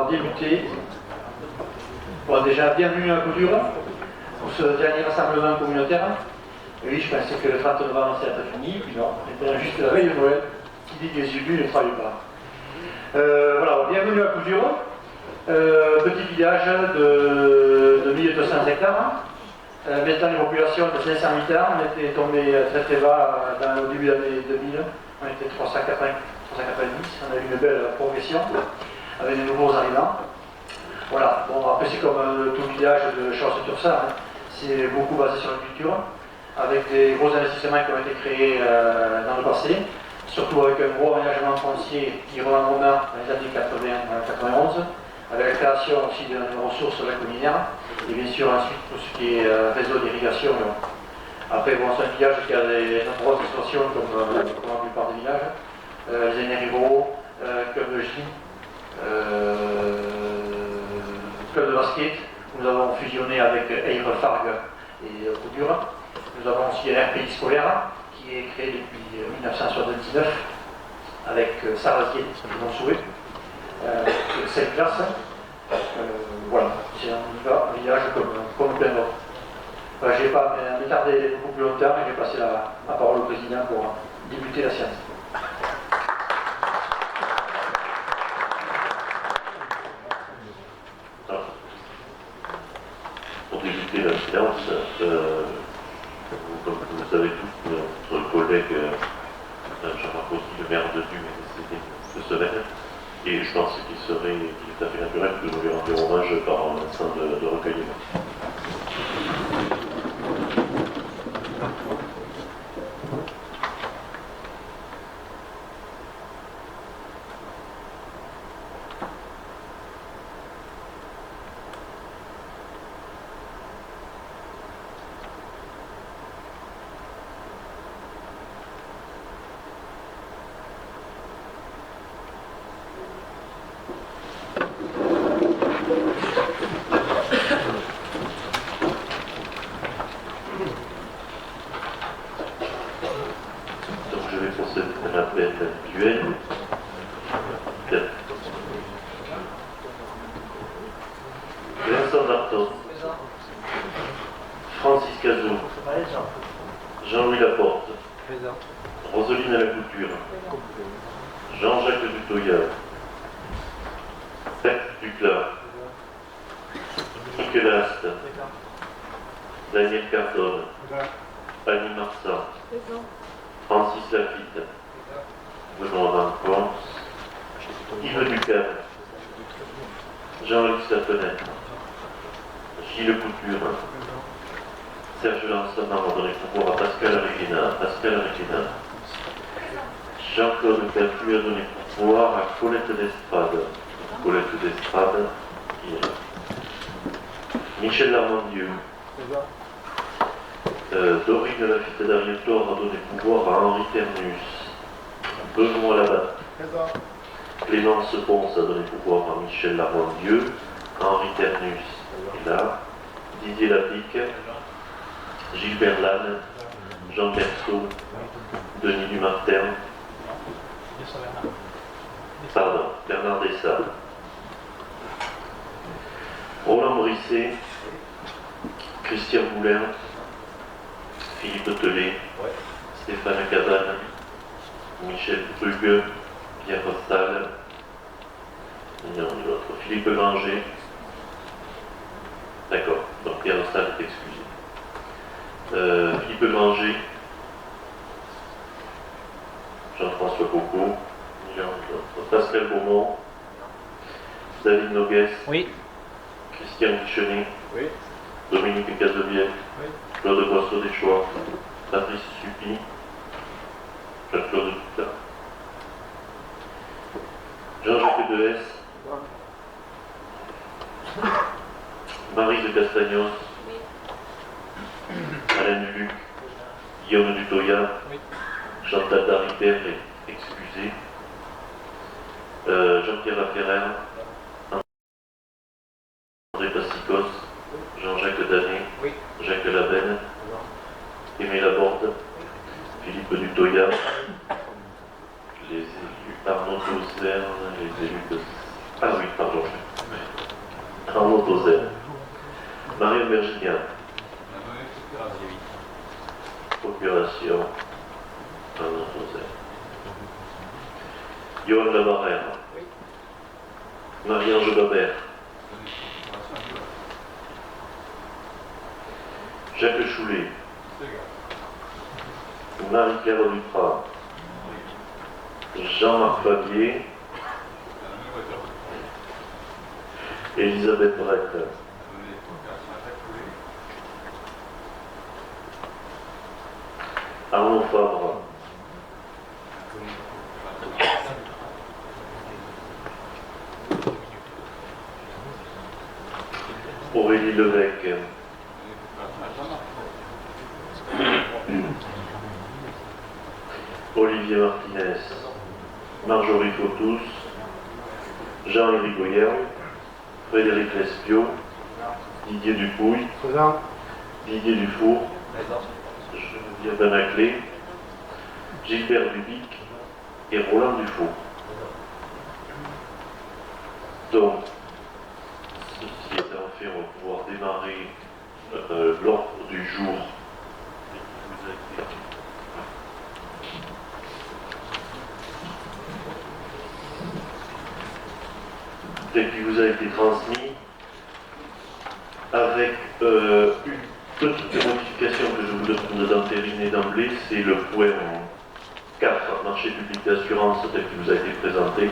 va débuter. Bon, déjà, bienvenue à Coudure, pour ce dernier rassemblement communautaire. Et oui, je pensais que le 30 novembre c'était fini, puis non, c'était juste la veille de Noël, qui dit que les élus ne travaillent pas. Voilà, bienvenue à Coudure, petit village de 1200 hectares. Maintenant une population de 500 habitants, on était tombé très très bas au début de l'année 2000, on était 390, on a eu une belle progression avec de nouveaux arrivants. Voilà, bon après c'est comme tout village de Chance-sur-Saône, hein. C'est beaucoup basé sur la culture, avec des gros investissements qui ont été créés dans le passé, surtout avec un gros aménagement foncier qui remonte dans les années 80-91, avec la création aussi de ressources lacunaires, et bien sûr ensuite tout ce qui est réseau d'irrigation. Après, bon, c'est un village qui a des nombreuses exploitations comme la plupart des villages, les énergies ruraux, club de gym, club de basket, nous avons fusionné avec Eire Fargue et Coudure. Nous avons aussi un RPI scolaire qui est créé depuis 1979 avec Sarasier, c'est mon souhait. 7 classes. Voilà, c'est un village comme plein d'autres. Enfin, je ne vais pas m'étarder beaucoup plus longtemps et je vais passer la parole au président pour débuter la séance. Pour débuter la séance, comme vous le savez tous, notre collègue Jean-Marc Rossi, le maire de Dûmes, est décédé cette semaine. Et je pense qu'il est tout à fait naturel que nous lui rendions hommage par un instant de recueillement. Vincent Martin, Francis Cazot, Jean-Louis Laporte, Roseline à la Couture, Jean-Jacques Dutoya, Jacques Duclas, Nicolas Ast, Daniel Carton, Annie Marsan, Francis Lafitte, Benoît Rampon, Yves Ducas, Jean-Luc Lafenêtre, Gilles Couture, Serge Lanson a donné pouvoir à Pascal Regina, Jean-Claude Capu a donné pouvoir à Colette d'Estrade, qui est là. Michel Larmandieu, Dorine Lafitte d'Ariétor a donné pouvoir à Henri Ternus, Benoît Labat, Clémence Ponce a donné pouvoir à Michel Larmandieu, Henri Ternus est là, Didier Lapique, Gilbert Lannes, Jean Berceau, Denis Dumartin, Bernard Dessart, Roland Brisset, Christian Boulin, Philippe Tellet, Stéphane Cabane, Michel Brugge, Pierre Rostal, Philippe Granger. D'accord, donc Pierre Rostal est excusé. Philippe Granger, Jean-François Coco, Pascal Beaumont, David Noguès, oui. Christian Guichenet, Oui. Dominique Cazebiel, Oui. Claude Boisseau Deschois, Patrice Suppy, Jean-Claude Duclas, Jean-Jacques Dehes, Marie de Castagnos, Alain Duluc, Guillaume Dutoya, Oui. Chantal Daribert est excusé, Jean-Pierre Laferrère, André Passicos, Jean-Jacques Danet, Oui. Jacques Labenne, Aimé Laborde, Philippe Dutoya, les élus Arnaud Dauzerne, les élus de... Ah oui, pardon, Procuration. Yoann Labarère. Marie-Ange Babert. Jacques Choulet. Marie-Claire Duprat. Jean-Marc Fabier. Elisabeth Brett. Arnaud Fabre. Aurélie Levesque. Olivier Martinez. Marjorie Fautus. Jean-Éric Goyen. Frédéric Lespio. Didier Dupouille. Didier Dufour. Geneviève Banaclé. Gilbert Dubic et Roland Dufault. Donc, ceci étant fait, on va pouvoir démarrer l'ordre du jour tel qu'il vous a été transmis, avec une petite modification que je vous demande d'entériner d'emblée, c'est le point 4, marché public d'assurance tel qu'il vous a été présenté.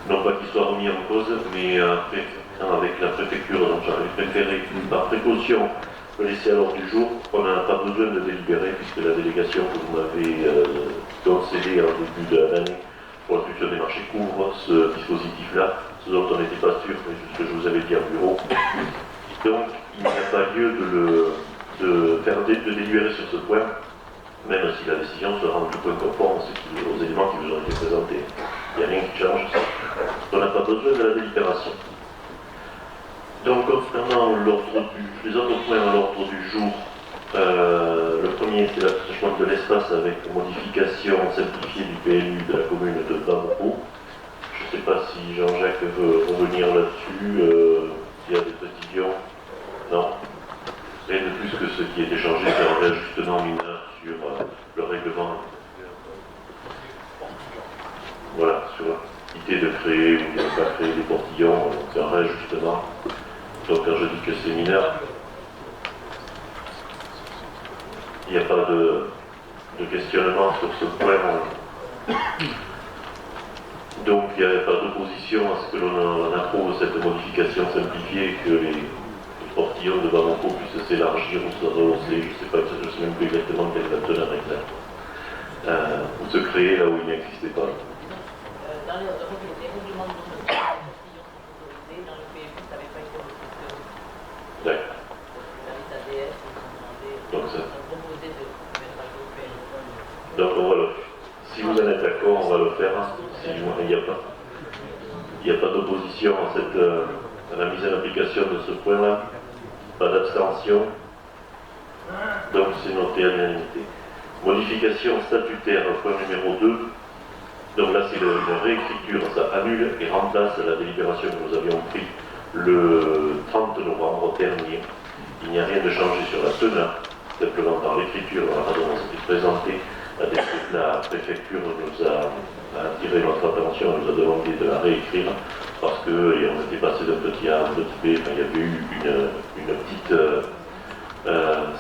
Non pas qu'il soit remis en cause, mais avec la préfecture, donc j'avais préféré, par précaution, le laisser à l'ordre du jour. On n'a pas besoin de délibérer, puisque la délégation que vous m'avez concédée en début de l'année pour la culture des marchés couvre ce dispositif-là, ce dont on n'était pas sûr, mais ce que je vous avais dit en bureau. Donc, il n'y a pas lieu de délibérer sur ce point, même si la décision sera en tout point conforme aux éléments qui vous ont été présentés. Il n'y a rien qui change. On n'a pas besoin de la délibération. Donc, concernant les autres points à l'ordre du jour, le premier, c'est l'attachement de l'espace avec modification simplifiée du PLU de la commune de Bamako. Je ne sais pas si Jean-Jacques veut revenir là-dessus, s'il y a des précisions. Non. Rien de plus que ce qui est échangé, c'est un réajustement mineur sur le règlement. Voilà, sur l'idée de créer ou de ne pas créer des portillons, c'est un réajustement. Donc quand je dis que c'est mineur, il n'y a pas de questionnement sur ce point. Donc il n'y a pas d'opposition à ce que l'on approuve cette modification simplifiée, que les portillons de Bamako puissent s'élargir ou se rehausser, je ne sais même plus exactement quelle est la teneur exacte, ou se créer là où il n'existait pas. Dans les règlements de portillons sont autorisés, dans le PMU, ça n'avait pas été autorisé. D'accord. Donc ça. Donc on va le faire. Si vous en êtes d'accord, on va le faire. Si il n'y a pas d'opposition à la mise en application de ce point-là, pas d'abstention. Donc c'est noté à l'unanimité. Modification statutaire, point numéro 2. Donc là c'est la réécriture, ça annule et remplace la délibération que nous avions prise le 30 novembre dernier. Il n'y a rien de changé sur la teneur, simplement dans l'écriture, dans la façon dont c'était présenté, la préfecture nous a attiré notre attention, nous a demandé de la réécrire, parce qu'on était passé d'un petit A à un petit B, enfin, il y avait eu une petite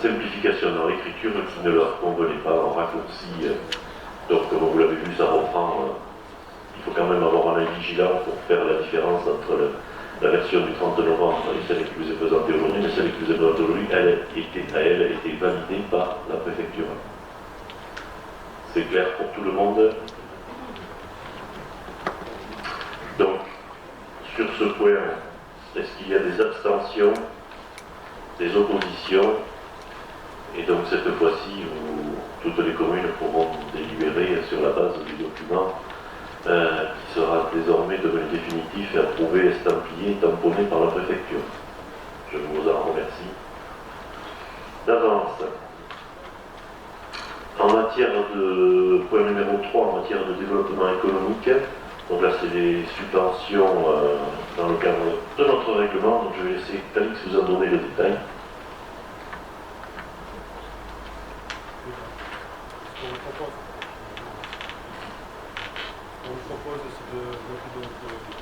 simplification dans l'écriture qui ne leur convenait pas, en raccourci. Donc comme vous l'avez vu, ça reprend, il faut quand même avoir un œil vigilant pour faire la différence entre la version du 30 novembre et celle qui vous est présentée aujourd'hui, mais celle qui vous est présentée aujourd'hui, elle a été validée par la préfecture. C'est clair pour tout le monde. Donc, sur ce point, est-ce qu'il y a des abstentions, des oppositions? Et donc cette fois-ci, toutes les communes pourront délibérer sur la base du document qui sera désormais devenu définitif et approuvé, estampillé, tamponné par la préfecture. Je vous en remercie d'avance. En matière de point numéro 3, en matière de développement économique, donc là c'est des subventions dans le cadre de notre règlement, donc je vais laisser Calix vous en donner le détail. On vous propose de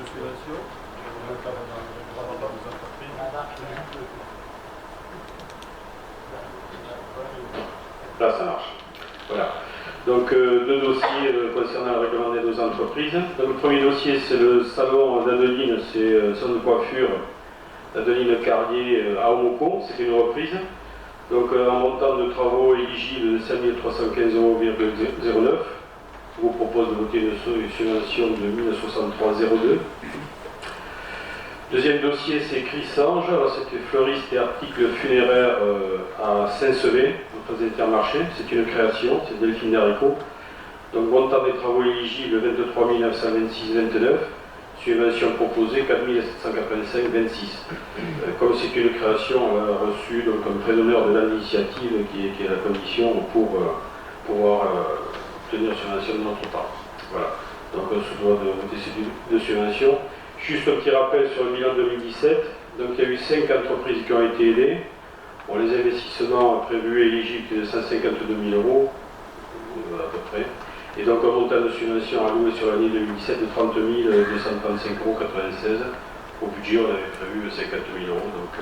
subventions dans le cadre des entreprises. Là, ça marche. Voilà. Donc, deux dossiers concernant le règlement des deux entreprises. Donc, le premier dossier, c'est le salon d'Adeline, c'est salon de coiffure d'Adeline Carrier à Omoko, c'est une reprise. Donc, un montant de travaux éligible de 5 315,09 €. Je vous propose de voter une subvention de 1063,02 €. Deuxième dossier, c'est Chrysange. C'était fleuriste et articles funéraires à Saint-Sevé, au Intermarché. C'est une création, c'est Delphine Darico. Donc, montant des travaux éligibles 23 926,29 €. Subvention proposée 4 785,26 €. Comme c'est une création, on a reçu donc, un prêt d'honneur de l'initiative qui est la condition pour pouvoir obtenir subvention de notre part. Voilà. Donc, on se doit de voter ces deux subventions. Juste un petit rappel sur le bilan 2017. Donc il y a eu 5 entreprises qui ont été aidées. Bon, les investissements prévus et éligibles de 152 000 € à peu près. Et donc un montant de subvention alloué sur l'année 2017 de 30 235,96 €. Au budget, on avait prévu 50 000 €. Donc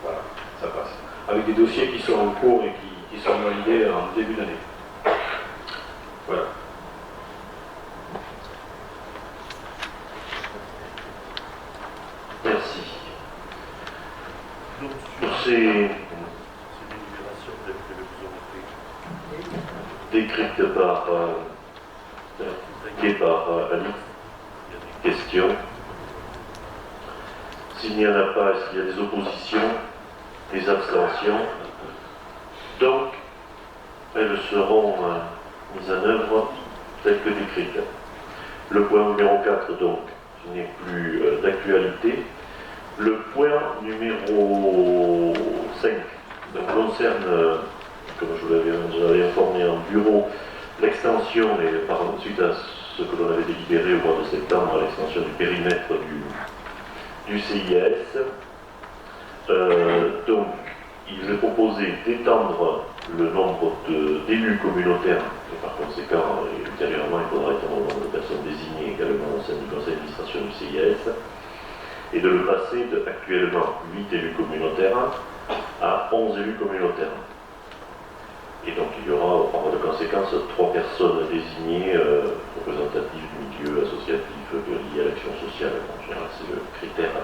voilà, ça passe. Avec des dossiers qui sont en cours et qui sont validés en début d'année. Voilà. Merci. Pour ces décrites par Alice, question. S'il n'y en a pas, est-ce qu'il y a des oppositions, des abstentions? Donc, elles seront mises en œuvre telles que décrites. Le point numéro 4, donc, qui n'est plus d'actualité. Le point numéro 5 donc, concerne, comme je vous l'avais informé en bureau, l'extension, et par suite à ce que l'on avait délibéré au mois de septembre, l'extension du périmètre du CIAS. Donc, il est proposé d'étendre le nombre d'élus communautaires, et par conséquent, ultérieurement, il faudra étendre le nombre de personnes désignées également au sein du conseil d'administration du CIAS, et de le passer de actuellement 8 élus communautaires à 11 élus communautaires. Et donc il y aura par voie de conséquence 3 personnes désignées représentatives du milieu associatif lié à l'action sociale. En général, c'est le critère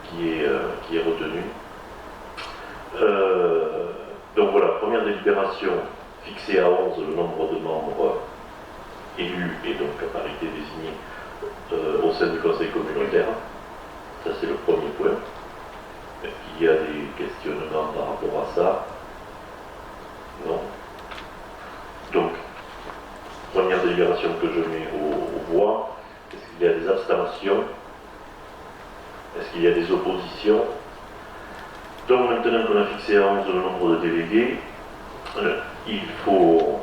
qui est retenu. Donc voilà, première délibération fixée à 11 le nombre de membres élus et donc à parité désignés au sein du conseil communautaire. Ça c'est le premier point. Est-ce qu'il y a des questionnements par rapport à ça? Non. Donc, première délibération que je mets aux voix. Est-ce qu'il y a des abstentions? Est-ce qu'il y a des oppositions? Donc maintenant qu'on a fixé à 11 le nombre de délégués, il faut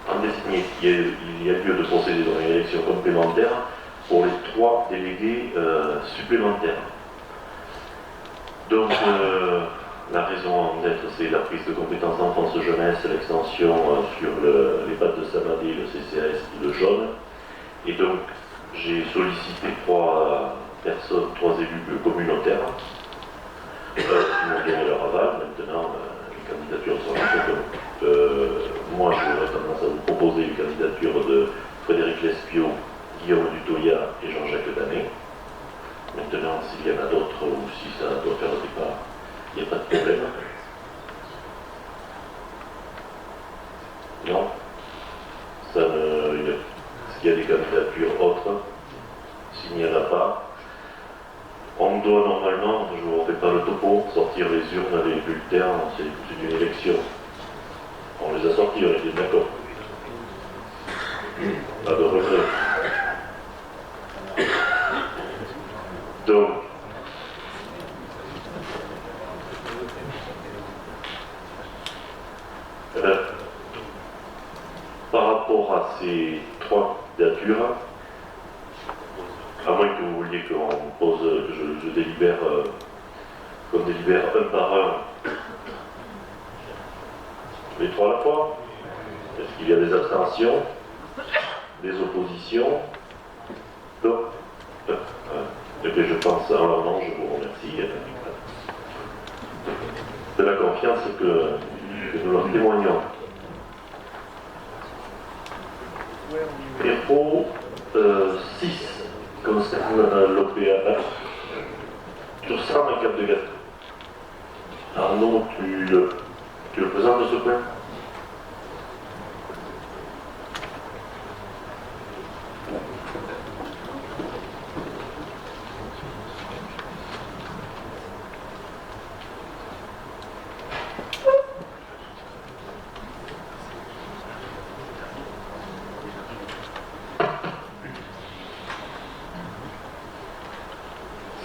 en désigner, il y a lieu de procéder dans une élection complémentaire pour les 3 délégués supplémentaires. Donc la raison d'être, c'est la prise de compétences enfance-jeunesse, l'extension sur les battes de Samadé, le CCAS et le jaune. Et donc j'ai sollicité 3 personnes, 3 élus communautaires qui m'ont donné leur aval. Maintenant, les candidatures sont lancées. Moi, j'aurais tendance à vous proposer les candidatures de Frédéric Lespio, Guillaume Dutoya et Jean-Jacques Danet. Maintenant, s'il y en a d'autres ou si ça doit faire au départ, il n'y a pas de problème. Non? Est-ce qu'il y a des candidatures autres? S'il n'y en a pas, on doit normalement, je ne vous refais pas le topo, sortir les urnes, les bulletins, c'est une élection. On les a sortis, on est bien d'accord. Pas de regret. Donc, par rapport à ces 3 candidatures, à moins que vous vouliez qu'on pose, que je délibère, qu'on délibère un par un, Les trois à la fois? Est-ce qu'il y a des abstentions? Des oppositions? Non. Eh bien, je pense en leur nom, je vous remercie de la confiance que nous leur témoignons. Héros 6 concerne l'OPA sur 100 et Cap de Gascogne. Arnaud, tu le présentes ce point?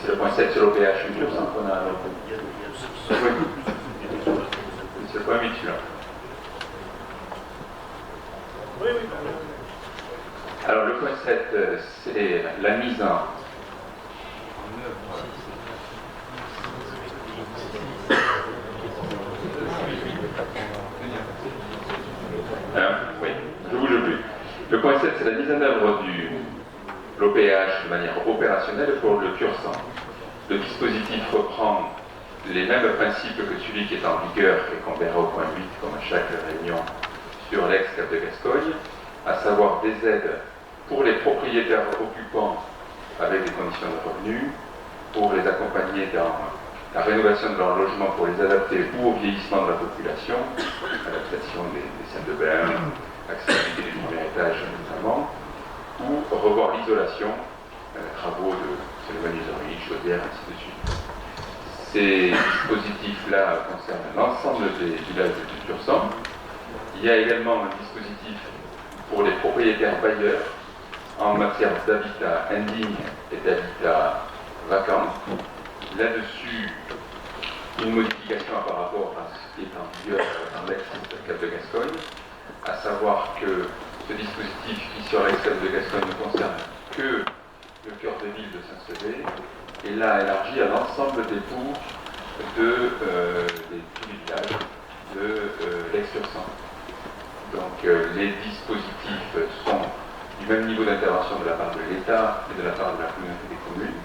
C'est le point 7 sur l'OPH futur, ça qu'on a. Oui. C'est le point 8 celui-là. Alors le point 7, c'est la mise en. Oui, je bouge plus. Le point 7, c'est la mise en œuvre du l'OPH de manière opérationnelle pour le Tursan. Le dispositif reprend les mêmes principes que celui qui est en vigueur et qu'on verra au point 8 comme à chaque réunion sur l'ex-Cap de Gascogne, à savoir des aides pour les propriétaires occupants avec des conditions de revenus, pour les accompagner dans la rénovation de leur logement pour les adapter ou au vieillissement de la population, adaptation des salles de bain, accessibilité du premier étage notamment, ou revoir l'isolation, travaux de menuiserie, chaudière, ainsi de suite. Ces dispositifs-là concernent l'ensemble des villages du Tursan. Il y a également un dispositif pour les propriétaires bailleurs en matière d'habitat indigne et d'habitat vacant. Là-dessus, une modification par rapport à ce qui est en vigueur dans l'ex-Cap de Gascogne, à savoir que ce dispositif qui sur l'ex-Cap de Gascogne ne concerne que le cœur de ville de Saint-Sevé, et là élargi à l'ensemble des bourgs tous les villages de l'ex-Tursan. Donc les dispositifs sont du même niveau d'intervention de la part de l'État et de la part de la communauté des communes.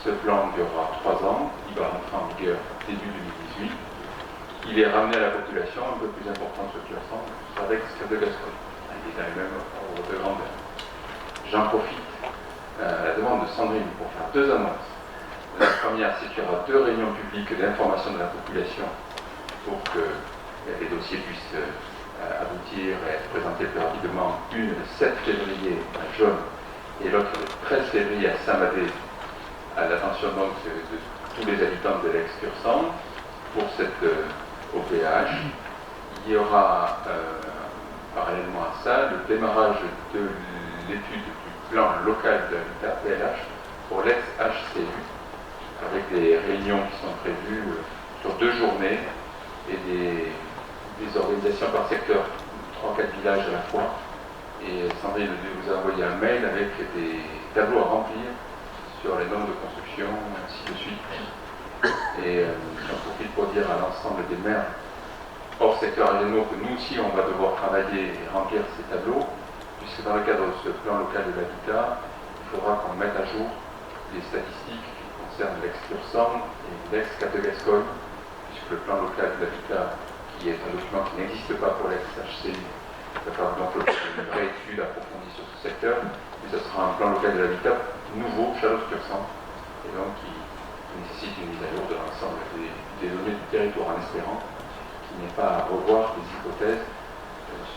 Ce plan durera 3 ans, il va rentrer en vigueur début 2018. Il est ramené à la population un peu plus importante sur Tursan avec l'ex-Cap de Gascogne. Il est dans le même ordre de grandeur. J'en profite à la demande de Sandrine pour faire 2 annonces. La première, c'est qu'il y aura 2 réunions publiques d'information de la population pour que les dossiers puissent aboutir et être présentés plus rapidement. Une le 7 février à Jaune et l'autre le 13 février à Saint-Madé, à l'attention donc de tous les habitants de l'ex-Tursan pour cette OPH. Il y aura parallèlement à ça le démarrage de l'étude du plan local de l'habitat, PLH, pour l'ex-HCU, avec des réunions qui sont prévues sur 2 journées et des organisations par secteur, 3-4 villages à la fois. Et Sandrine vous a envoyé un mail avec des tableaux à remplir sur les normes de construction, ainsi de suite. Et j'en profite pour dire à l'ensemble des maires hors secteur régionaux que nous aussi on va devoir travailler et remplir ces tableaux, puisque dans le cadre de ce plan local de l'habitat, il faudra qu'on mette à jour les statistiques qui concernent l'ex-Tursan et l'ex-Cap de Gascogne, puisque le plan local de l'habitat, qui est un document qui n'existe pas pour l'ex-HCU, il va falloir donc une vraie étude approfondie sur ce secteur, mais ce sera un plan local de l'habitat nouveau, Chalosse-Tursan, et donc qui nécessite une mise à jour de l'ensemble des données du territoire, en espérant qu'il n'y ait pas à revoir des hypothèses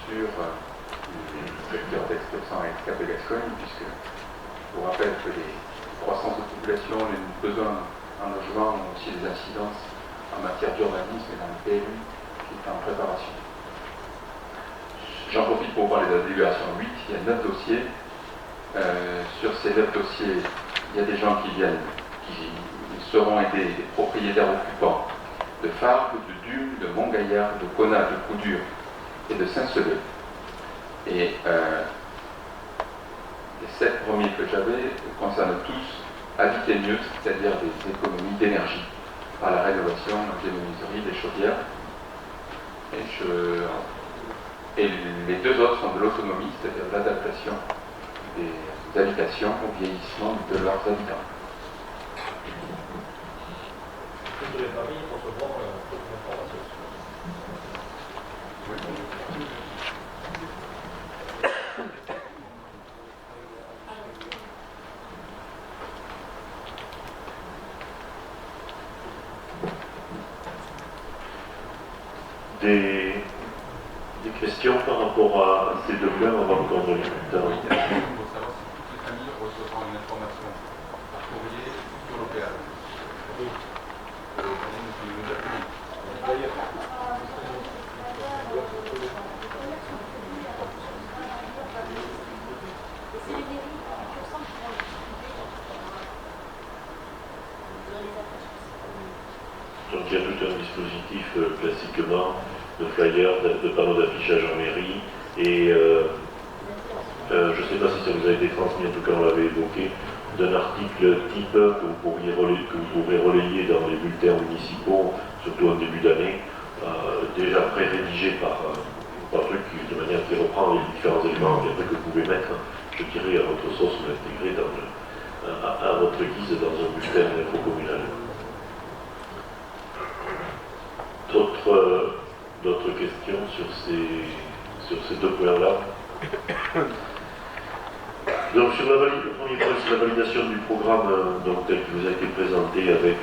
sur les secteurs d'ex-Tursan et ex-Cap de Gascogne, puisque je vous rappelle que les croissances de population, les besoins en logement ont aussi des incidences en matière d'urbanisme et dans le PLU qui est en préparation. J'en profite pour parler de la délibération 8, il y a 9 dossiers. Sur ces 9 dossiers, il y a des gens qui viennent, qui seront aidés, des propriétaires occupants de Fargues, de Dume, de Montgaillard, de Conat, de Coudure et de Saint-Sevé. Et les 7 premiers que j'avais concernent tous habiter mieux, c'est-à-dire des économies d'énergie par la rénovation des menuiseries, des chaudières. Et les deux autres sont de l'autonomie, c'est-à-dire l'adaptation des habitations au vieillissement de leurs habitants. Toutes les familles recevront une information. Des questions par rapport à ces deux points avant qu'on revienne plus tard. Il faut savoir si toutes les familles recevront une information par courrier sur l'OPA. Donc il y a tout un dispositif classiquement de flyers, de panneaux d'affichage en mairie et je ne sais pas si ça vous a été transmis, en tout cas on l'avait évoqué, d'un article type que vous pourrez relayer dans les bulletins municipaux, surtout en début d'année, déjà pré-rédigé par truc de manière qui reprend les différents éléments que vous pouvez mettre, je dirais, à votre sauce ou l'intégrer à votre guise dans un bulletin d'info communal. D'autres questions sur ces deux points-là? Donc sur le premier point, sur la validation du programme tel qu'il vous a été présenté avec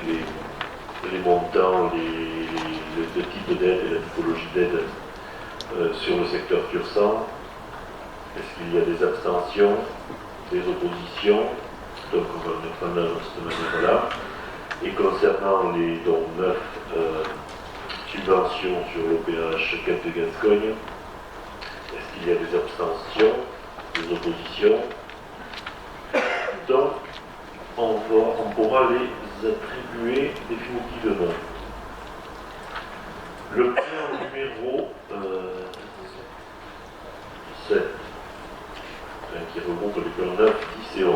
les montants, le type d'aide et la typologie d'aide sur le secteur Tursan, est-ce qu'il y a des abstentions, des oppositions? Donc on va mettre en œuvre de cette manière-là. Et concernant les dons 9 subventions sur l'OPH Cap de Gascogne, est-ce qu'il y a des abstentions, des oppositions? Donc, on pourra les attribuer définitivement. Le plan numéro 7, qui regroupe les plans 9, 10 et 11.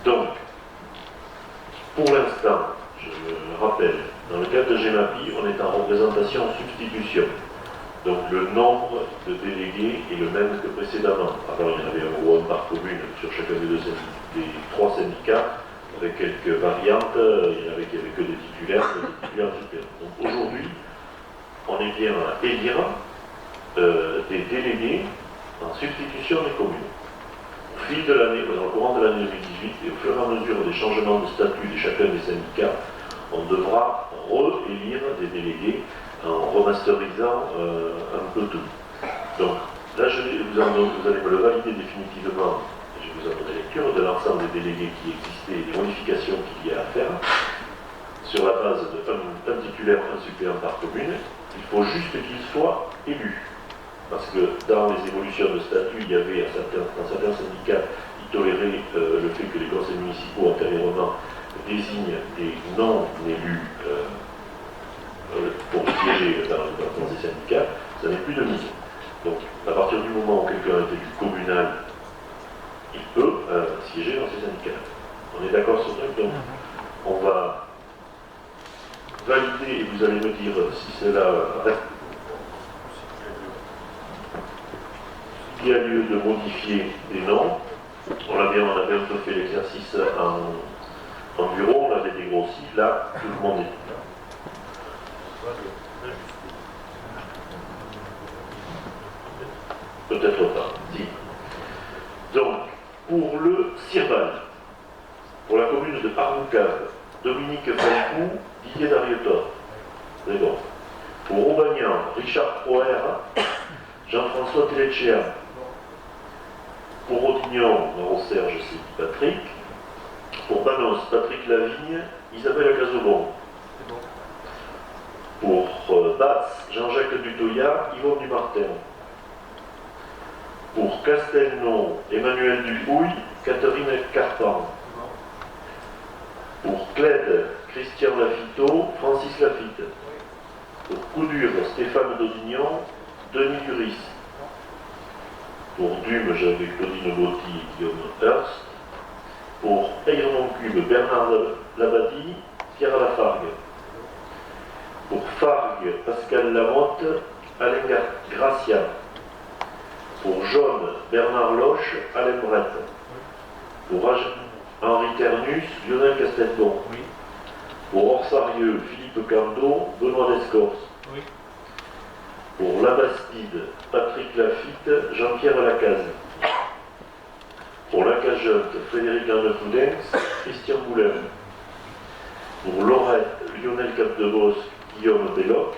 Donc, pour l'instant, je le rappelle, dans le cadre de GEMAPI, on est en représentation substitution. Donc le nombre de délégués est le même que précédemment. Avant, il y en avait un ou un par commune sur chacun des trois syndicats, avec quelques variantes. Il y en avait qui n'avaient que des titulaires, suppléants. Donc aujourd'hui, on est bien à élire des délégués en substitution des communes. Au fil de l'année, dans le courant de l'année 2018, et au fur et à mesure des changements de statut de chacun des syndicats, on devra re-élire des délégués en remasterisant un peu tout. Donc là, vous allez me le valider définitivement, et je vous en donner lecture de l'ensemble des délégués qui existaient et des modifications qu'il y a à faire, sur la base d'un titulaire, un suppléant par commune. Il faut juste qu'ils soient élus. Parce que dans les évolutions de statut, il y avait dans certains syndicats qui toléraient le fait que les conseils municipaux antérieurement désignent des non-élus pour siéger dans ces syndicats, ça n'est plus de mise. Donc, à partir du moment où quelqu'un est élu communal, il peut siéger dans ces syndicats. On est d'accord sur ça? Donc, on va valider et vous allez me dire si cela reste. Il y a lieu de modifier les noms. On avait un peu fait l'exercice en bureau, on avait dégrossi, là, tout le monde est. Peut-être pas, si. Donc, pour le Sirval, pour la commune de Armoucave, Dominique Falcou, Didier Darietor. C'est bon. Pour Aubagnan, Richard Proer, Jean-François Telletchea. Pour Rodignon, Maro-Serge, c'est Patrick. Pour Banos, Patrick Lavigne, Isabelle Cazobon. Pour Batz, Jean-Jacques Dutoya, Yvonne Dumartin. Pour Castelnau, Emmanuel Dupouille, Catherine Carpan. Pour Clède, Christian Lafito, Francis Lafitte. Pour Coudure, Stéphane Dodignon, Denis Duris. Pour Dume, j'avais Claudine Botti et Guillaume Hearst. Pour Ayrenon-Cube, Bernard Labadie, Pierre Lafargue. Pour Fargue, Pascal Lamotte, Alain Gracia. Pour Jaune, Bernard Loche, Alain Brett. Pour Henri Ternus, Lionel Castelbon. Pour Orsarieux, Philippe Cando, Benoît Descorses. Pour Labastide, Patrick Lafitte, Jean-Pierre Lacaze. Pour Lacajeute, Frédéric Landefoudens, Christian Boulin. Pour Lorette, Lionel Capdebosque, Guillaume Belloc.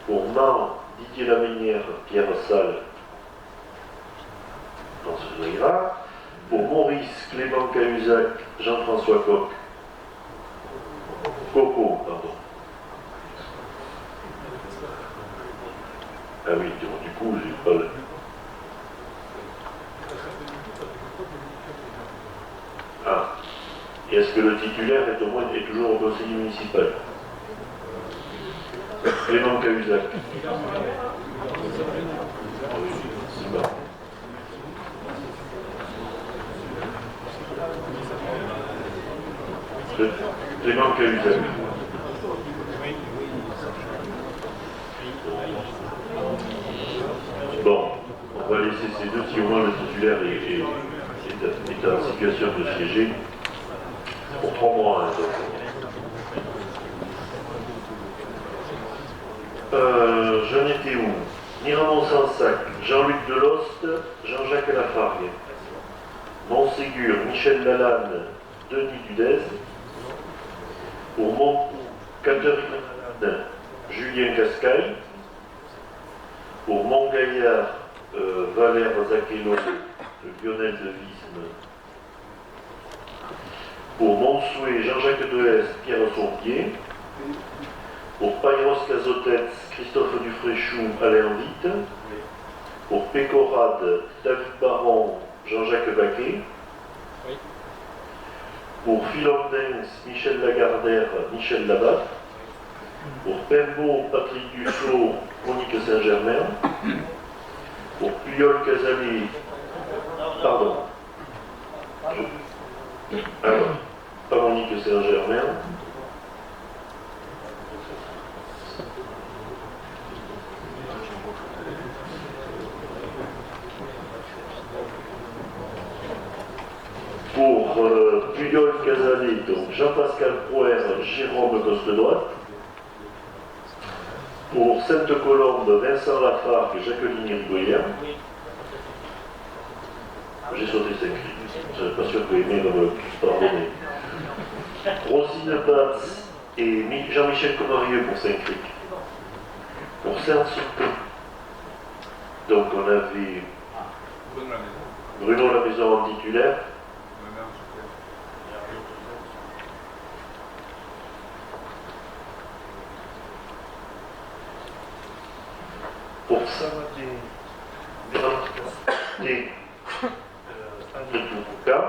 Pour Mans, Didier Laménière, Pierre Salle. Dans ce ira. Pour Maurice, Clément Cahuzac, Jean-François Coco, pardon. Ah oui, du coup, j'ai pas le... Ah. Et est-ce que le titulaire est toujours au conseiller municipal? Clément Cahuzac. C'est bon. Clément Cahuzac. Bon, on va laisser ces deux si au moins le titulaire est en situation de siéger pour 3 mois. J'en étais où? Miramont-Sansac, Jean-Luc Deloste, Jean-Jacques Lafargue. Montségur, Michel Lalanne, Denis Dudez. Pour Montcou, Catherine, Julien Cascaille. Pour Montgaillard, Valère Zachello, Lionel Devisme. Pour Montsouet, Jean-Jacques Delez, Pierre Sompier. Pour Payros Cazotets, Christophe Dufréchou, Alain Witt. Pour Pécorade, David Baron, Jean-Jacques Baquet. Pour Philondens, Michel Lagardère, Michel Labatte. Pour Pembo, Patrick Dussault, Monique Saint-Germain. Pour Puyol Casalé, pardon. Alors, pas Monique Saint-Germain. Pour Puyol Casalé, donc Jean-Pascal Prouer, Jérôme Coste-Droite. Pour Sainte-Colombe, Vincent Lafargue, Jacqueline Irigoyen. J'ai sauté 5 cris. Je ne suis pas sûr que Aimé va me pardonner. Rosine Batz et Jean-Michel Comarieux pour Saint-Cric. Pour Saint-Soupe, donc on avait Bruno Lamaison en titulaire. Pour Samadé, André Tourouka.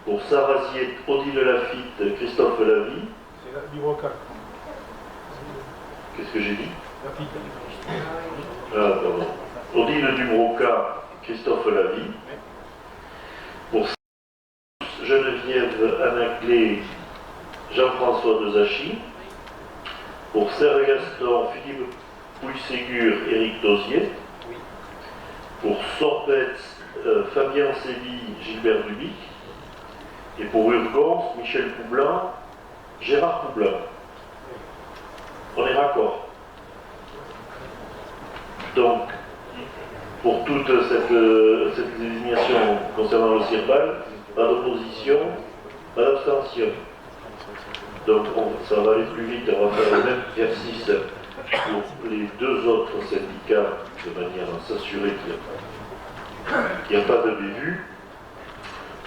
Pour Saraziette, Odile Lafitte, Christophe Lavie. C'est du Broca. Qu'est-ce que j'ai dit? Lafitte. Ah, pardon. Odile Dubroca, Christophe Lavie. Pour Geneviève Anaclé, Jean-François Dezachy. Pour Serre Gaston, Philippe Pouille-Ségur, Éric Dosier. Pour Sorpetz, Fabien Séville, Gilbert Dubic. Et pour Urgence, Michel Poublan, Gérard Poublan. On est raccord. Donc, pour toute cette désignation concernant le CIRBAL, pas d'opposition, pas d'abstention. Donc ça va aller plus vite, on va faire le même exercice pour les 2 autres syndicats de manière à s'assurer qu'il n'y a pas de bévue.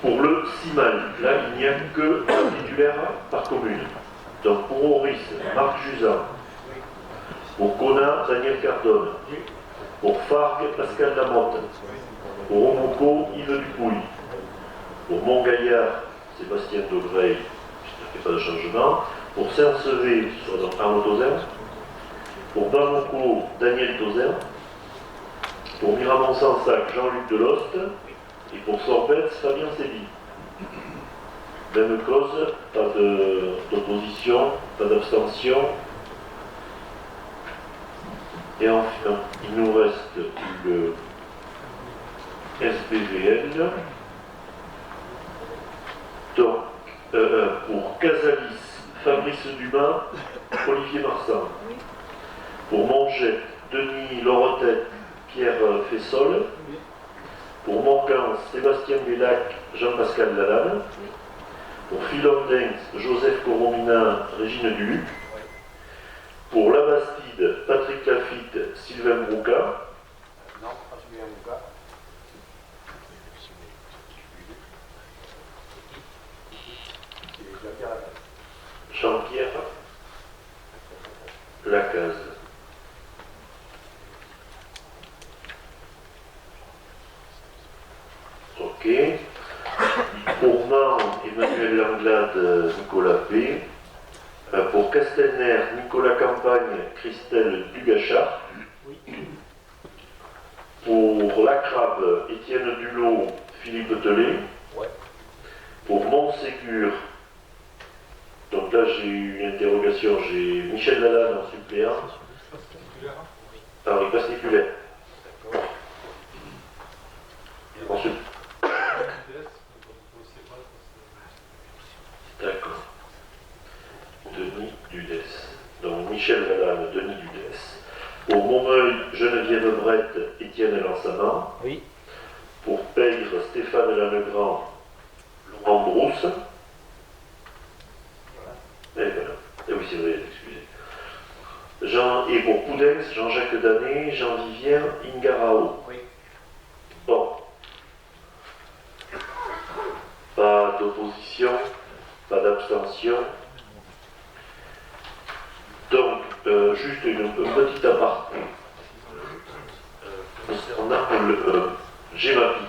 Pour le CIMAL, là il n'y a que un titulaire par commune. Donc pour Oris, Marc Jusan. Pour Cona, Daniel Cardone. Pour Fargue, Pascal Lamotte. Pour Omoco, Yves Dupouille. Pour Montgaillard, Sébastien Degrey, je ne fais pas de changement. Pour Saint-Sevé, soit donc Arnaud Tozin. Pour Bamoko, Daniel Tozin. Pour Miramont-Sansac, Jean-Luc Deloste. Et pour Sorpetz, Fabien Séville. même cause, pas d'opposition, pas d'abstention. Et enfin, il nous reste le SBVL. Donc, pour Casalis, Fabrice Dumas, Olivier Marsan. Pour Monget, Denis Lorotette, Pierre Fessol. Pour Morgans, Sébastien Bellac, Jean-Pascal Lalanne. Pour Philomdens, Joseph Coromina, Régine Duluc. Pour Labastide, Patrick Lafitte, Sylvain Brouca. Non, pas Sylvain Brouca. Jean-Pierre Lacaze. Ok. Pour Marne, Emmanuel Langlade, Nicolas P. Pour Castelner, Nicolas Campagne, Christelle Dugachard. Pour Lacrabe, Étienne Dulot, Philippe Tellet. Ouais. Pour Montségur, donc là j'ai eu une interrogation, j'ai Michel Lalanne en suppléant. Alors il passe titulaire. Ensuite. D'accord. Denis Dudès. Donc Michel Lalanne, Denis Dudès. Pour Montmeuil, Geneviève Brett, Étienne Lansaman. Oui. Pour Pègre, Stéphane Lannegrand, Laurent Brousse. Et voilà. Et oui, c'est vrai, excusez. Et pour Poudens, Jean-Jacques Danet, Jean-Vivien Ingarao. Oui. Bon. Pas d'opposition, pas d'abstention. Donc, juste une petite aparté. On a le GEMAPI.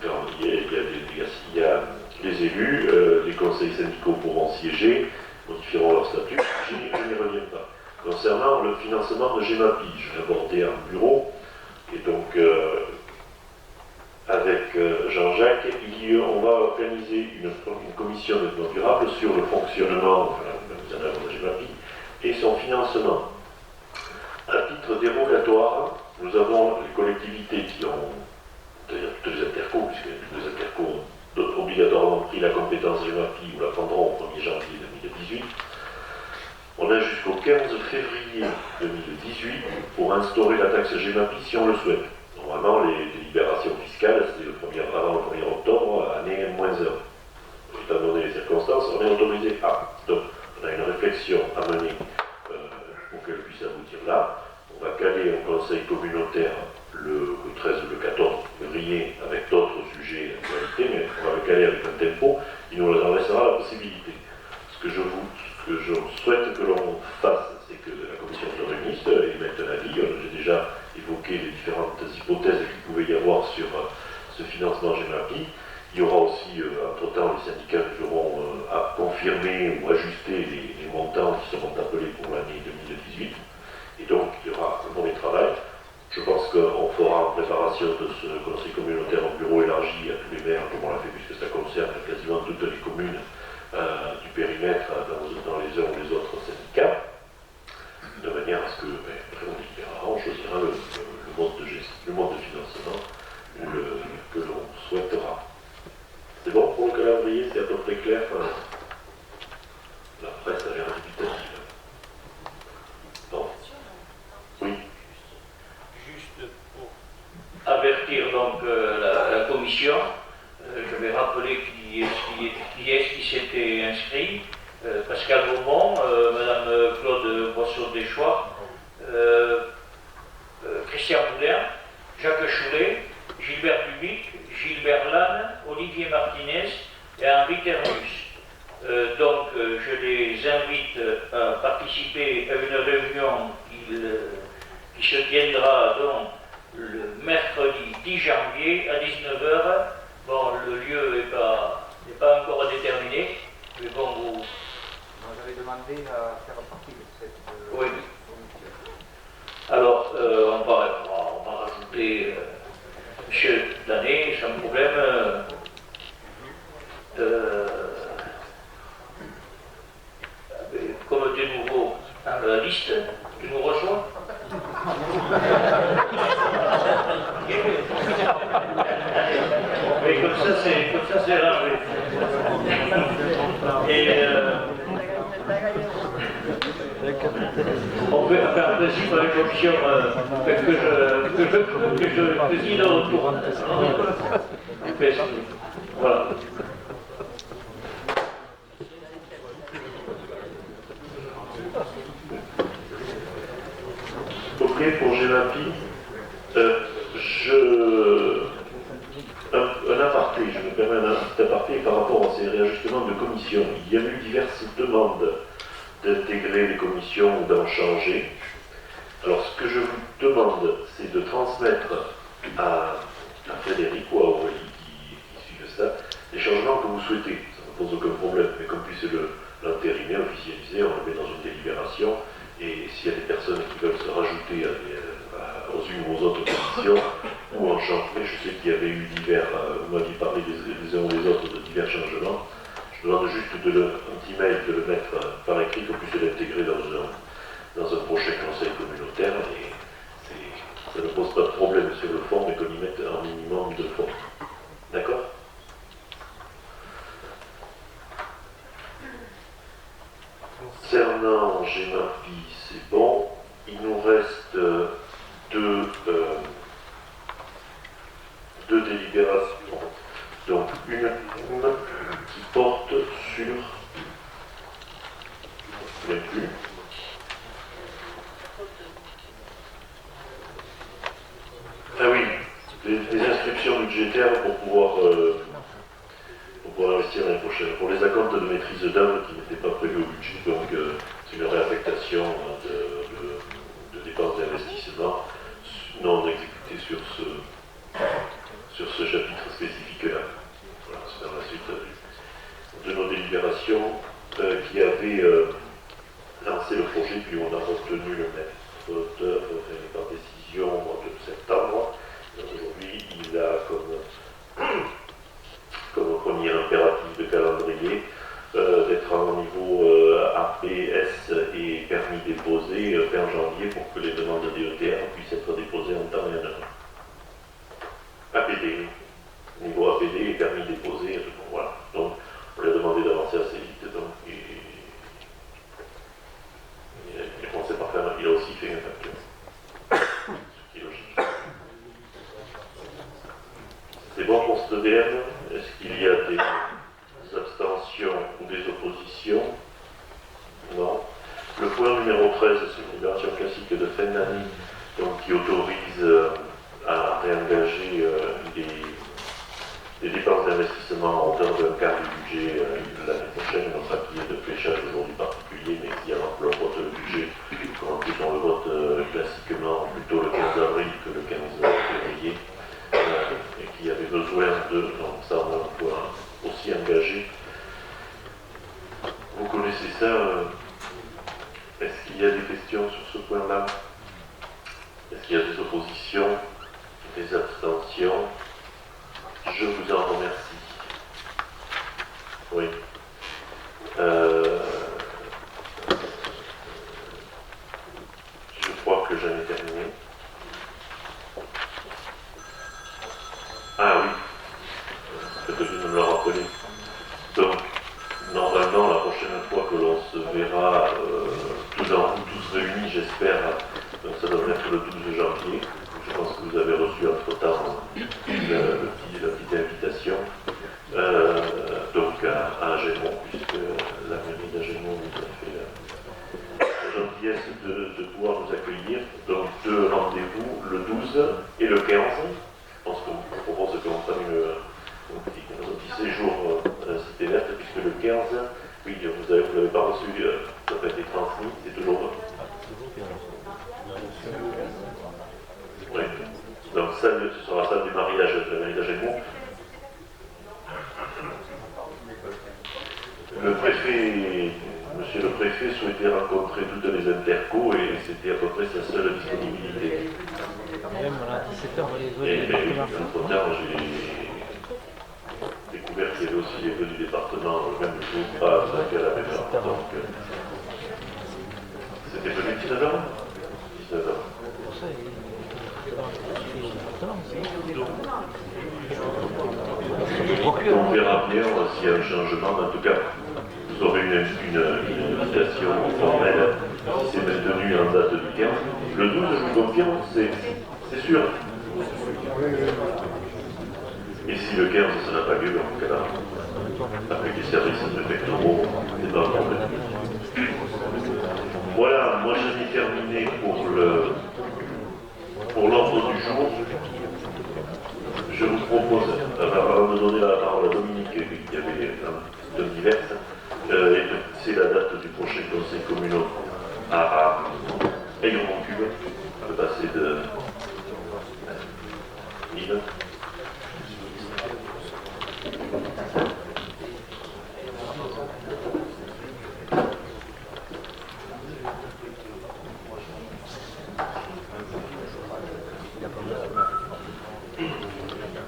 Donc, il y a les élus, les conseils syndicaux pourront siéger, modifieront leur statut. Je n'y reviens pas. Concernant le financement de GEMAPI, je vais aborder un bureau, et donc avec Jean-Jacques, on va organiser une commission de développement durable sur le fonctionnement, enfin, la mise en œuvre de GEMAPI et son financement. À titre dérogatoire, nous avons les collectivités qui ont, c'est-à-dire toutes les intercos, puisque toutes les intercos ont obligatoirement pris la compétence GEMAPI ou la prendront au 1er janvier 2018. On a jusqu'au 15 février 2018 pour instaurer la taxe GEMAPI si on le souhaite. Normalement, les délibérations fiscales, c'est avant le 1er octobre, année -1. Étant donné les circonstances, on est autorisé à. Donc, on a une réflexion à mener pour qu'elle puisse aboutir là. On va caler un conseil communautaire le 13 ou le 14 février avec d'autres sujets d'actualité, mais on va le caler avec un tempo, il nous en laissera la possibilité. Ce que je souhaite que l'on fasse, c'est que la commission se réunisse et mette un avis. J'ai déjà évoqué les différentes hypothèses qu'il pouvait y avoir sur ce financement GEMAPI. Il y aura aussi, entre-temps, les syndicats qui auront à confirmer ou ajuster les montants qui seront appelés pour l'année 2018. Et donc, il y aura un premier travail. Je pense qu'on fera en préparation de ce conseil communautaire en bureau élargi à tous les maires, comme on l'a fait, puisque ça concerne quasiment toutes les communes du périmètre dans les uns ou les autres syndicats, de manière à ce que, après on délibérera, on choisira le mode de gestion, le mode de financement que l'on souhaitera. C'est bon pour le calendrier, c'est à peu près clair. La presse a l'air dubitative. Non. Oui. Juste pour avertir donc la commission, je vais rappeler qui est-ce qui s'était inscrit. Pascal Beaumont, Madame Claude Boisseau-Deschouart, Christian Boudin, Jacques Choulet, Gilbert Dubic, Gilbert Lannes, Olivier Martinez et Henri Ternus. Donc je les invite à participer à une réunion qui se tiendra donc le mercredi 10 janvier à 19h. Bon, le lieu n'est pas encore déterminé, mais bon, vous... J'avais demandé à faire partie de cette oui. Alors, on va rajouter Monsieur Danet, sans problème. faire un principe avec l'option que je dis le retour. Voilà. Ok, pour Gémapi, un aparté, je me permets un petit aparté par rapport à ces réajustements de commissions. Il y a eu diverses demandes d'intégrer les commissions ou d'en changer. Alors ce que je vous demande, c'est de transmettre à Frédéric ou à Aurélie qui suivent ça, les changements que vous souhaitez. Ça ne pose aucun problème, mais qu'on puisse l'entériner, officialiser, on le met dans une délibération. Et s'il y a des personnes qui veulent se rajouter aux unes ou aux autres commissions, ou en changer, je sais qu'il y avait eu divers, vous m'aviez parlé les uns ou les autres de divers changements, je demande juste un petit mail de le mettre par écrit, qu'on puisse l'intégrer dans un prochain conseil communautaire, et ça ne pose pas de problème sur le fond, mais qu'on y mette un minimum de fond. D'accord ? Concernant Gémapi, c'est bon. Il nous reste deux délibérations. Donc une qui porte sur... Je ne sais plus. Ah oui, les inscriptions budgétaires pour pouvoir investir l'année prochaine. Pour les acomptes de maîtrise d'œuvre qui n'étaient pas prévus au budget, donc c'est une réaffectation de dépenses d'investissement non exécutées sur ce chapitre spécifique-là. Voilà, c'est dans la suite de nos délibérations qui avaient lancé le projet, puis on a retenu le maître d'œuvre par décision au mois de septembre. Donc aujourd'hui, il a comme premier impératif de calendrier d'être à un niveau APS et permis déposé fin janvier pour que les demandes de DETR puissent être déposées en temps et en heure. APD, niveau APD et permis déposé, voilà. Donc on lui a demandé d'avancer assez vite, donc il a commencé par faire, il a aussi fait une facture. Ce qui est logique. C'est bon pour ce DM. Est-ce qu'il y a des abstentions ou des oppositions? Non. Le point numéro 13, c'est une libération classique de fin d'année, donc qui autorise à réengager des dépenses d'investissement à hauteur d'un quart du budget l'année prochaine, non pas qu'il y ait de fléchage aujourd'hui particulier, mais qu'il y a un vote le budget, en plus on le vote classiquement plutôt le 15 avril que le 15 février. Et qui avait besoin donc ça on a un point aussi engagé. Vous connaissez ça, est-ce qu'il y a des questions sur ce point-là? Est-ce qu'il y a des oppositions, des abstentions? Je vous en remercie. Oui. Je crois que j'en ai terminé. Ah oui, peut-être de me le rappeler. Donc, normalement, la prochaine fois que l'on se verra tous réunis, j'espère, donc ça devrait être le 12 janvier. Je pense que vous avez reçu entre-temps la petite invitation. Donc à Agenmont, puisque la mairie d'Agenmont nous a fait la gentillesse de pouvoir nous accueillir. Donc deux rendez-vous, le 12 et le 15. Je pense qu'on propose qu'on prenne un petit séjour à la Cité Verte, puisque le 15, oui, vous l'avez pas reçu, ça n'a pas été transmis, c'est toujours... Oui. Donc ça, ce sera ça du mariage de la mairie d'Agenmont. Monsieur le préfet souhaitait rencontrer toutes les intercos et c'était à peu près sa seule disponibilité. Même à 17h, on les Et entre-temps, j'ai découvert qu'il y avait aussi les vœux du département, même jour, pas à la même heure. Donc, c'était venu 19h 19h. On verra bien s'il y a un changement. En tout cas, vous aurez une invitation formelle. Si c'est c'est maintenu en date du 15. Le 12, je vous confirme, c'est sûr. Et si le 15, ça n'a pas lieu, dans ce cas-là, avec les services préfectoraux, c'est pas un problème. Voilà, moi j'en ai terminé pour l'ordre du jour. Je vous propose, avant de donner la parole à Dominique, qui avait un divers, c'est la date du prochain conseil communal à Aigre-Montcube, le passé de Lille.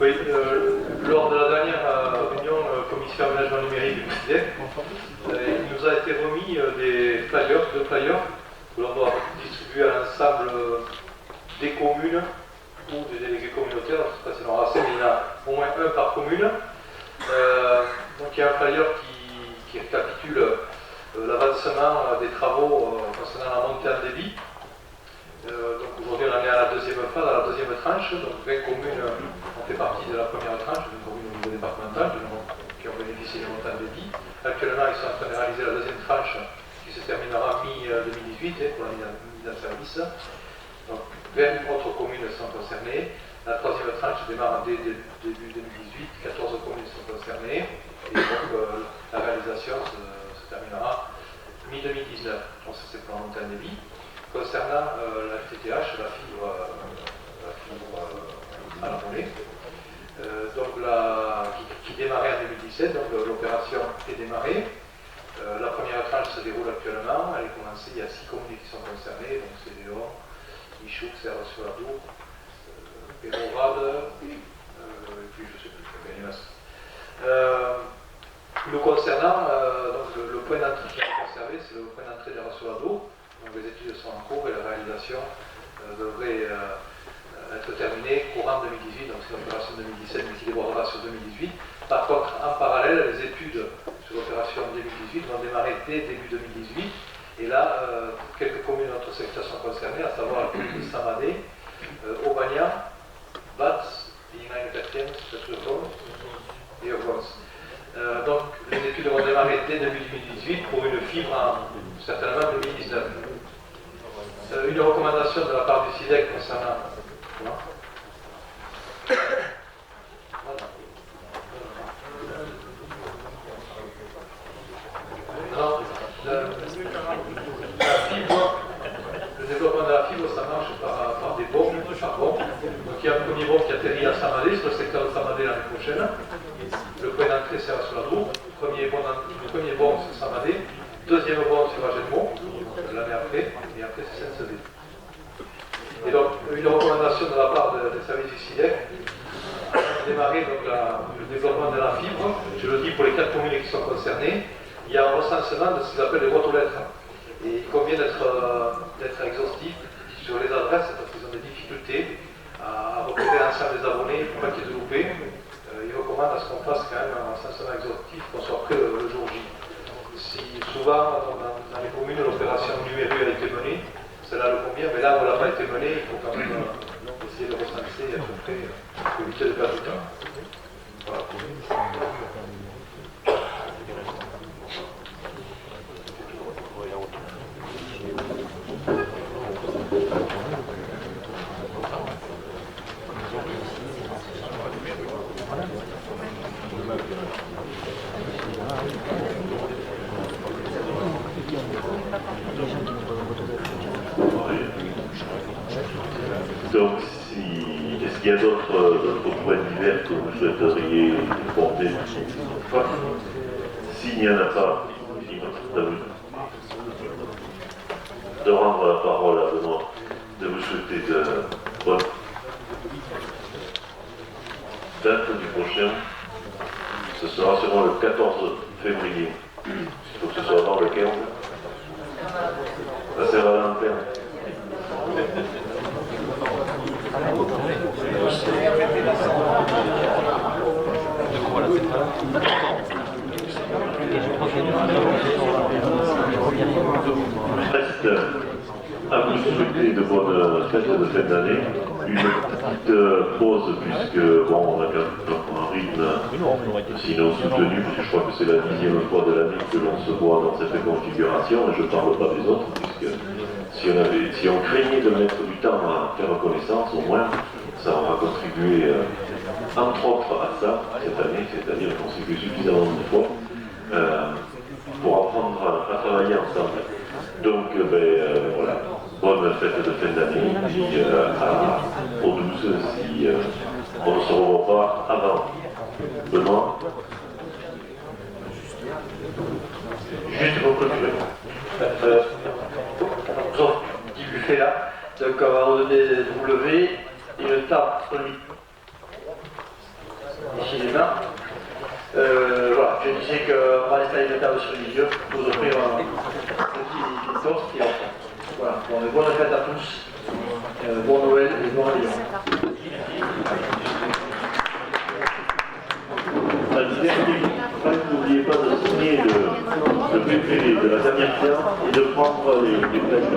Oui, lors de la dernière réunion commission aménagement numérique du CIDEC, il nous a été remis deux flyers, que l'on doit distribuer à l'ensemble des communes ou des délégués communautaires, je ne sais pas si l'on racine, mais il y en a au moins un par commune. Donc il y a un flyer qui récapitule l'avancement des travaux concernant la montée en débit. Donc aujourd'hui on en est à la deuxième phase, à la deuxième tranche, donc 20 communes ont fait partie de la première tranche, une commune au niveau départemental qui ont bénéficié des montées en débit. Actuellement ils sont en train de réaliser la deuxième tranche qui se terminera mi-2018 pour la mise en service. Donc 20 autres communes sont concernées. La troisième tranche démarre dès début 2018, 14 communes sont concernées et donc la réalisation se terminera mi-2019. Donc ça c'est pour la montée en débit. Concernant la FTTH, la fibre à la volée, qui démarrait en 2017, donc l'opération est démarrée. La première tranche se déroule actuellement, elle est commencée, il y a 6 communes qui sont concernées, donc c'est Léon, Michouk, Serre-sur-Adour, Pérorade, et puis je ne sais plus, nous concernant, donc le point d'entrée qui est conservé, c'est le point d'entrée de Serre-sur-Adour. Donc les études sont en cours et la réalisation devrait être terminée courant 2018, donc c'est l'opération 2017 mais qui débordera sur 2018. Par contre, en parallèle, les études sur l'opération 2018 vont démarrer dès début 2018 et là, quelques communes de notre secteur sont concernées, à savoir la commune de Samadé, Aubagnat, Batz, et il y en a une quatrième, c'est peut-être et Urgons. Donc les études vont démarrer dès début 2018 pour une fibre certainement 2019. Une recommandation de la part du CIDEC concernant. Non, la fibre, le développement de la fibre, ça marche par des bombes de charbon. Donc il y a un premier bombe qui atterrit à Samadé, sur le secteur de Samadé l'année prochaine. Le point d'entrée sert sur la route. Le premier bombe c'est Samadé. Deuxième bombe sur Agenmont, l'année après, et après c'est Saint-Sevé. Et donc, une recommandation de la part des services du CIDEC, démarrer donc, le développement de la fibre, je le dis pour les 4 communes qui sont concernées, il y a un recensement de ce qu'ils appellent les boîtes aux lettres. Et il convient d'être exhaustif sur les adresses parce qu'ils ont des difficultés à recruter l'ensemble des abonnés pour pas qu'il y ait de loupés. Ils recommandent à ce qu'on fasse quand même un recensement exhaustif, qu'on soit prêt le jour J. Si souvent dans les communes l'opération numérique a été menée, cela le convient, mais là où elle n'a pas été menée, il faut quand même essayer de recenser à peu près pour éviter de perdre du temps. Voilà. Donc, est-ce qu'il y a d'autres points divers que vous souhaiteriez porter? S'il n'y en a pas, de rendre la parole à Benoît, de vous souhaiter de bonne date du prochain. Ce sera sûrement le 14 février. Il faut que ce soit avant le 15. La Saint-Valentin. bonnes fêtes de fin d'année. Une petite pause puisque bon, on a quand même un rythme sinon soutenu, puisque je crois que c'est la 10e fois de l'année que l'on se voit dans cette configuration, et je ne parle pas des autres, puisque si on craignait de mettre du temps à faire connaissance, au moins ça aura contribué entre autres à ça cette année, c'est-à-dire qu'on s'est vu suffisamment de fois pour apprendre à travailler ensemble. Donc voilà, bonne fête de fin d'année, puis au 12 si on ne se revoit pas avant. Benoît. Juste pour clôturer. Sauf petit buffet là, donc à un moment donné de vous lever, une table ici les mains. Voilà, je disais qu'on va installer une table sur le milieu pour vous offrir un petit toast et enfin. Voilà, bon, bonne fête à tous, bon Noël et bon Réveillon. N'oubliez pas de signer le PPV de la dernière séance et de prendre les places.